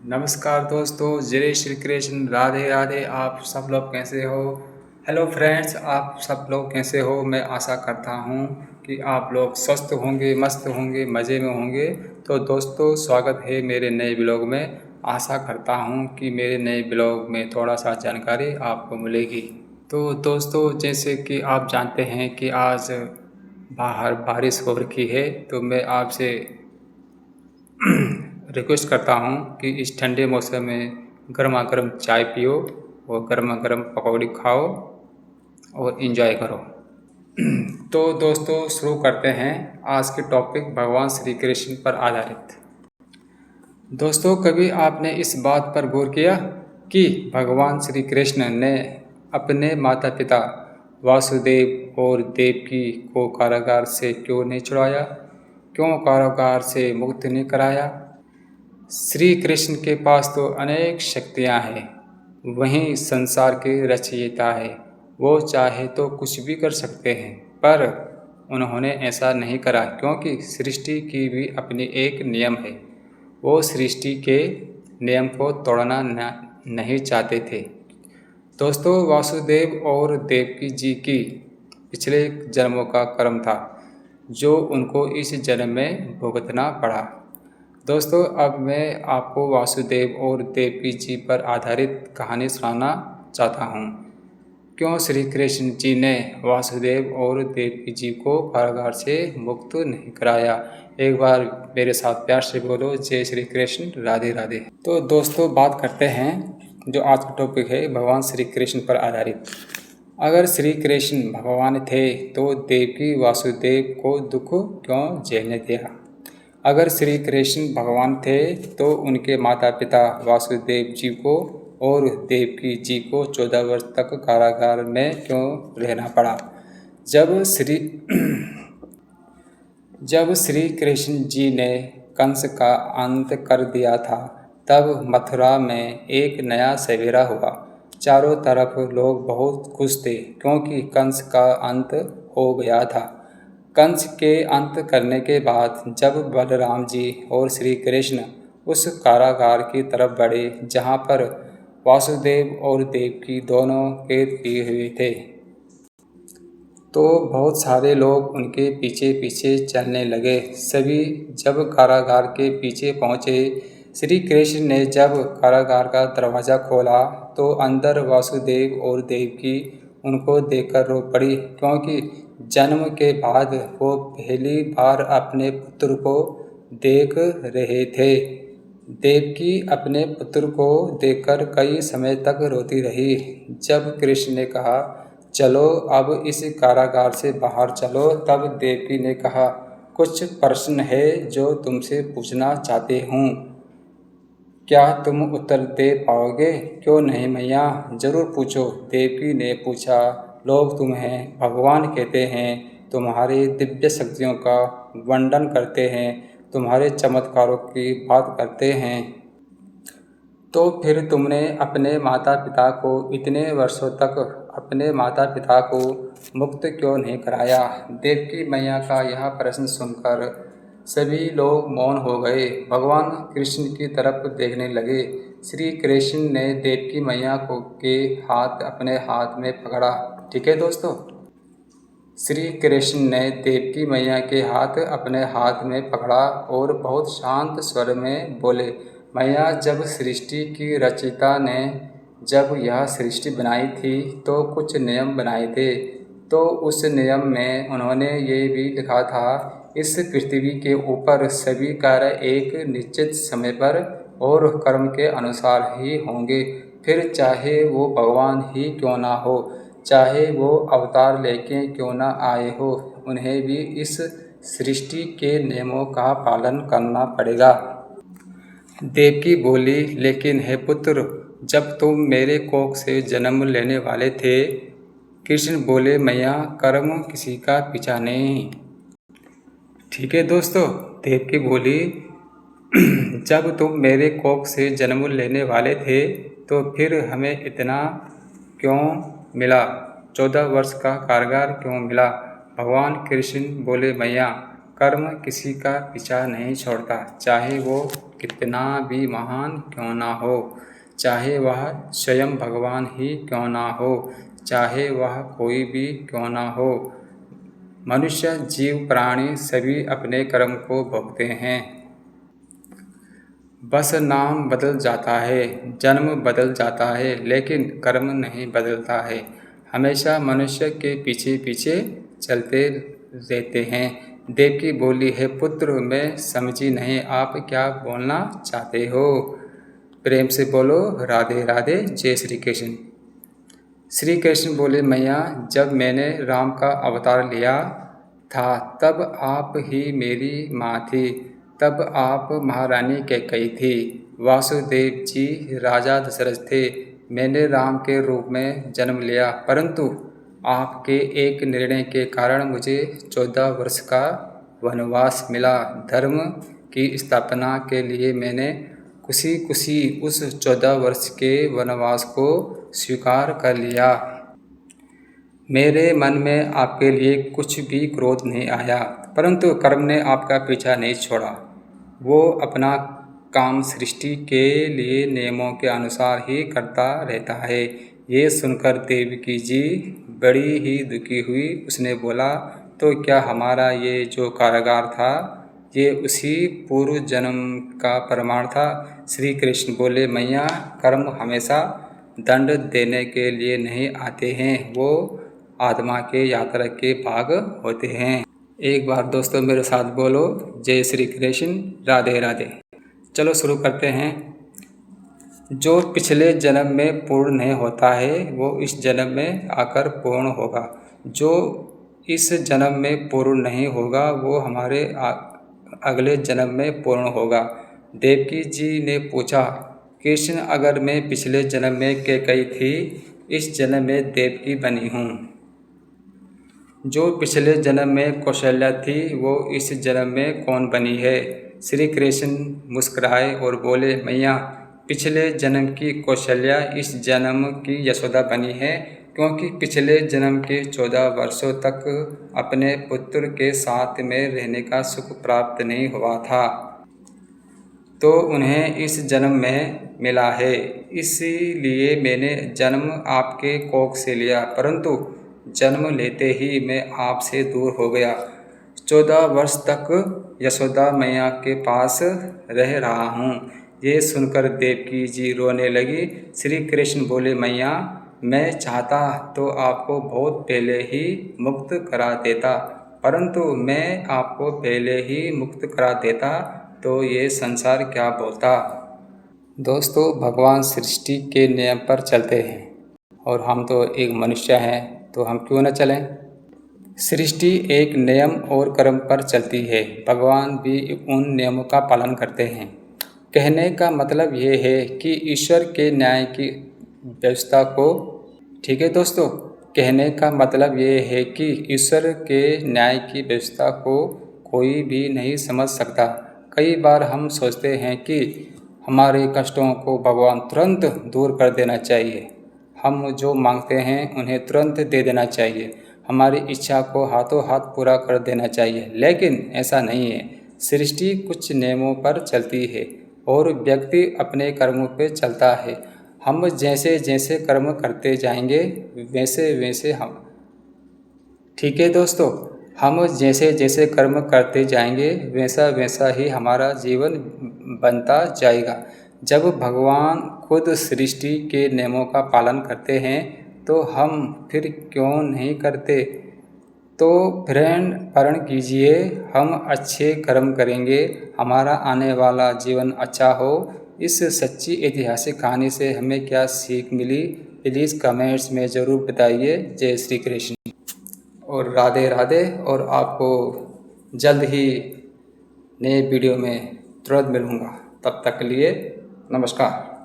नमस्कार दोस्तों, जय श्री कृष्ण, राधे राधे। आप सब लोग कैसे हो? हेलो फ्रेंड्स, आप सब लोग कैसे हो? मैं आशा करता हूँ कि आप लोग स्वस्थ होंगे, मस्त होंगे, मज़े में होंगे। तो दोस्तों, स्वागत है मेरे नए ब्लॉग में। आशा करता हूँ कि मेरे नए ब्लॉग में थोड़ा सा जानकारी आपको मिलेगी। तो दोस्तों, जैसे कि आप जानते हैं कि आज बाहर बारिश हो रखी है, तो मैं आपसे रिक्वेस्ट करता हूँ कि इस ठंडे मौसम में गर्मा गर्म चाय पियो और गर्मा गर्म पकौड़ी खाओ और इन्जॉय करो। तो दोस्तों, शुरू करते हैं आज के टॉपिक भगवान श्री कृष्ण पर आधारित। दोस्तों, कभी आपने इस बात पर गौर किया कि भगवान श्री कृष्ण ने अपने माता पिता वासुदेव और देवकी को कारागार से क्यों नहीं छुड़ाया? क्यों कारागार से मुक्त नहीं कराया? श्री कृष्ण के पास तो अनेक शक्तियाँ हैं, वहीं संसार के रचयिता है। वो चाहे तो कुछ भी कर सकते हैं, पर उन्होंने ऐसा नहीं करा क्योंकि सृष्टि की भी अपनी एक नियम है। वो सृष्टि के नियम को तोड़ना नहीं चाहते थे। दोस्तों, वासुदेव और देवकी जी की पिछले जन्मों का कर्म था जो उनको इस जन्म में भुगतना पड़ा। दोस्तों, अब मैं आपको वासुदेव और देवकी जी पर आधारित कहानी सुनाना चाहता हूँ। क्यों श्री कृष्ण जी ने वासुदेव और देवकी जी को कारागार से मुक्त नहीं कराया? एक बार मेरे साथ प्यार से बोलो, जय श्री कृष्ण, राधे राधे। तो दोस्तों, बात करते हैं जो आज का टॉपिक है भगवान श्री कृष्ण पर आधारित। अगर श्री कृष्ण भगवान थे तो देवकी वासुदेव को दुख क्यों झेलने दिया? अगर श्री कृष्ण भगवान थे तो उनके माता पिता वासुदेव जी को और देवकी जी को 14 वर्ष तक कारागार में क्यों रहना पड़ा? जब श्री कृष्ण जी ने कंस का अंत कर दिया था, तब मथुरा में एक नया सवेरा हुआ। चारों तरफ लोग बहुत खुश थे क्योंकि कंस का अंत हो गया था। कंस के अंत करने के बाद जब बलराम जी और श्री कृष्ण उस कारागार की तरफ बढ़े जहाँ पर वासुदेव और देवकी दोनों कैद किए हुए थे, तो बहुत सारे लोग उनके पीछे पीछे चलने लगे। सभी जब कारागार के पीछे पहुँचे, श्री कृष्ण ने जब कारागार का दरवाज़ा खोला तो अंदर वासुदेव और देवकी उनको देखकर रो पड़ी क्योंकि जन्म के बाद वो पहली बार अपने पुत्र को देख रहे थे। देवकी अपने पुत्र को देखकर कई समय तक रोती रही। जब कृष्ण ने कहा, चलो अब इस कारागार से बाहर चलो, तब देवकी ने कहा, कुछ प्रश्न है जो तुमसे पूछना चाहते हूँ, क्या तुम उत्तर दे पाओगे? क्यों नहीं मैया, जरूर पूछो। देवकी ने पूछा, लोग तुम्हें भगवान कहते हैं, तुम्हारी दिव्य शक्तियों का वर्णन करते हैं, तुम्हारे चमत्कारों की बात करते हैं, तो फिर तुमने अपने माता पिता को इतने वर्षों तक अपने माता पिता को मुक्त क्यों नहीं कराया? देवकी मैया का यह प्रश्न सुनकर सभी लोग मौन हो गए। भगवान कृष्ण की तरफ देखने लगे। श्री कृष्ण ने देवकी मैया को के हाथ अपने हाथ में पकड़ा। ठीक है दोस्तों, श्री कृष्ण ने देवकी मैया के हाथ अपने हाथ में पकड़ा और बहुत शांत स्वर में बोले, मैया, जब सृष्टि की रचयिता ने जब यह सृष्टि बनाई थी तो कुछ नियम बनाए थे। तो उस नियम में उन्होंने ये भी लिखा था, इस पृथ्वी के ऊपर सभी कार्य एक निश्चित समय पर और कर्म के अनुसार ही होंगे, फिर चाहे वो भगवान ही क्यों ना हो, चाहे वो अवतार लेके क्यों ना आए हो, उन्हें भी इस सृष्टि के नियमों का पालन करना पड़ेगा। देवकी बोली, लेकिन हे पुत्र, जब तुम मेरे कोख से जन्म लेने वाले थे। कृष्ण बोले, मैया, कर्म किसी का पीछा नहीं। ठीक है दोस्तों, देवकी बोली, जब तुम मेरे कोख से जन्म लेने वाले थे तो फिर हमें इतना क्यों मिला? 14 वर्ष का कारागार क्यों मिला? भगवान कृष्ण बोले, मैया, कर्म किसी का पीछा नहीं छोड़ता, चाहे वो कितना भी महान क्यों ना हो, चाहे वह स्वयं भगवान ही क्यों ना हो, चाहे वह कोई भी क्यों ना हो। मनुष्य, जीव, प्राणी सभी अपने कर्म को भोगते हैं। बस नाम बदल जाता है, जन्म बदल जाता है, लेकिन कर्म नहीं बदलता है। हमेशा मनुष्य के पीछे पीछे चलते रहते हैं। देवकी बोली, है पुत्र, मैं समझी नहीं आप क्या बोलना चाहते हो। प्रेम से बोलो राधे राधे, जय श्री कृष्ण। श्री कृष्ण बोले, मैया, जब मैंने राम का अवतार लिया था तब आप ही मेरी माँ थी, तब आप महारानी कैकेयी थी, वासुदेव जी राजा दशरथ थे। मैंने राम के रूप में जन्म लिया, परंतु आपके एक निर्णय के कारण मुझे 14 वर्ष का वनवास मिला। धर्म की स्थापना के लिए मैंने खुशी खुशी उस 14 वर्ष के वनवास को स्वीकार कर लिया। मेरे मन में आपके लिए कुछ भी क्रोध नहीं आया, परंतु कर्म ने आपका पीछा नहीं छोड़ा। वो अपना काम सृष्टि के लिए नियमों के अनुसार ही करता रहता है। ये सुनकर देवकी जी बड़ी ही दुखी हुई। उसने बोला, तो क्या हमारा ये जो कारागार था ये उसी पूर्व जन्म का प्रमाण था? श्री कृष्ण बोले, मैया, कर्म हमेशा दंड देने के लिए नहीं आते हैं, वो आत्मा के यात्रा के भाग होते हैं। एक बार दोस्तों मेरे साथ बोलो, जय श्री कृष्ण, राधे राधे। चलो शुरू करते हैं। जो पिछले जन्म में पूर्ण नहीं होता है वो इस जन्म में आकर पूर्ण होगा। जो इस जन्म में पूर्ण नहीं होगा वो हमारे अगले जन्म में पूर्ण होगा। देवकी जी ने पूछा, कृष्ण, अगर मैं पिछले जन्म में कैकेयी थी, इस जन्म में देवकी बनी हूँ। जो पिछले जन्म में कौशल्या थी वो इस जन्म में कौन बनी है? श्री कृष्ण मुस्कुराए और बोले, मैया, पिछले जन्म की कौशल्या इस जन्म की यशोदा बनी है, क्योंकि पिछले जन्म के 14 वर्षों तक अपने पुत्र के साथ में रहने का सुख प्राप्त नहीं हुआ था, तो उन्हें इस जन्म में मिला है। इसीलिए मैंने जन्म आपके कोख से लिया, परंतु जन्म लेते ही मैं आपसे दूर हो गया। 14 वर्ष तक यशोदा मैया के पास रह रहा हूँ। ये सुनकर देवकी जी रोने लगी। श्री कृष्ण बोले, मैया, मैं चाहता तो आपको बहुत पहले ही मुक्त करा देता, परंतु मैं आपको पहले ही मुक्त करा देता तो ये संसार क्या बोलता। दोस्तों, भगवान सृष्टि के नियम पर चलते हैं और हम तो एक मनुष्य हैं, तो हम क्यों न चलें। सृष्टि एक नियम और कर्म पर चलती है, भगवान भी उन नियमों का पालन करते हैं। कहने का मतलब ये है कि ईश्वर के न्याय की व्यवस्था को, ठीक है दोस्तों, कहने का मतलब ये है कि ईश्वर के न्याय की व्यवस्था को कोई भी नहीं समझ सकता। कई बार हम सोचते हैं कि हमारे कष्टों को भगवान तुरंत दूर कर देना चाहिए, हम जो मांगते हैं उन्हें तुरंत दे देना चाहिए, हमारी इच्छा को हाथों हाथ पूरा कर देना चाहिए, लेकिन ऐसा नहीं है। सृष्टि कुछ नियमों पर चलती है और व्यक्ति अपने कर्मों पर चलता है। हम जैसे जैसे कर्म करते जाएंगे वैसे वैसे हम, ठीक है दोस्तों, हम जैसे जैसे कर्म करते जाएंगे वैसा वैसा ही हमारा जीवन बनता जाएगा। जब भगवान खुद सृष्टि के नियमों का पालन करते हैं तो हम फिर क्यों नहीं करते। तो फ्रेंड, प्रण कीजिए, हम अच्छे कर्म करेंगे, हमारा आने वाला जीवन अच्छा हो। इस सच्ची ऐतिहासिक कहानी से हमें क्या सीख मिली, प्लीज़ कमेंट्स में ज़रूर बताइए। जय श्री कृष्ण और राधे राधे। और आपको जल्द ही नए वीडियो में तुरंत मिलूँगा, तब तक के लिए नमस्कार।